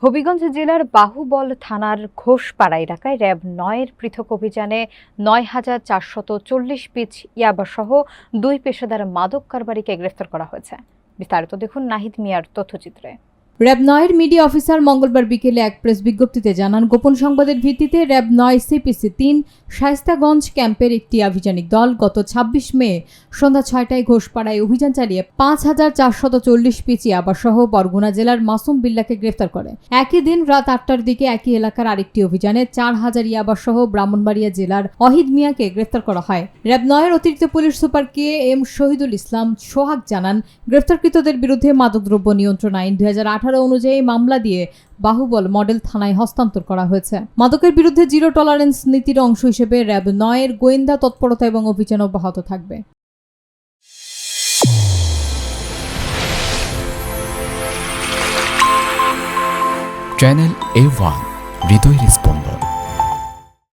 হবিগঞ্জ জেলার বাহুবল থানার ঘোষপাড়া এলাকায় র্যাব ৯-এর পৃথক অভিযানে ৯,৪৪০ পিচ ইয়াবাসহ ২ পেশাদার মাদক কারবারিকে গ্রেফতার করা হয়েছে। বিস্তারিত দেখুন নাহিদ মিয়ার তথ্যচিত্রে। র্যাব ৯-এর মিডিয়া অফিসার মঙ্গলবার বিকেলে এক প্রেস বিজ্ঞপ্তিতে জানান, গোপন সংবাদের ভিত্তিতে র্যাব ৯ সিপিসি ৩ শায়েস্তাগঞ্জ ক্যাম্পের একটি আভিযানিক দল গত ২৬ মে সন্ধ্যা ৬টায় ঘোষপাড়ায় অভিযান চালিয়ে ৫,৪৪০ পিচ ইয়াবাসহ বরগুনা জেলার মাসুম বিল্লাহকে গ্রেফতার করে। একই দিন রাত ৮টার দিকে একই এলাকার আরেকটি অভিযানে ৪,০০০ ইয়াবাসহ ব্রাহ্মণবাড়িয়া জেলার ওয়াহিদ মিয়াকে গ্রেফতার করা হয়। র্যাব ৯-এর অতিরিক্ত police super KM Shahidul Islam সোহাগ জানান, গ্রেফতারকৃতদের বিরুদ্ধে মাদকদ্রব্য নিয়ন্ত্রণ আইন ২০১৮ অনুযায়ী মামলা দিয়ে বাহুবল মডেল থানায় হস্তান্তর করা হয়েছে। মাদকের বিরুদ্ধে জিরো টলারেন্স নীতির অংশ হিসেবে র্যাব ৯-এর গোয়েন্দা তৎপরতা এবং অভিযান অব্যাহত থাকবে। চ্যানেল A1 হৃদয়ের স্পন্দন।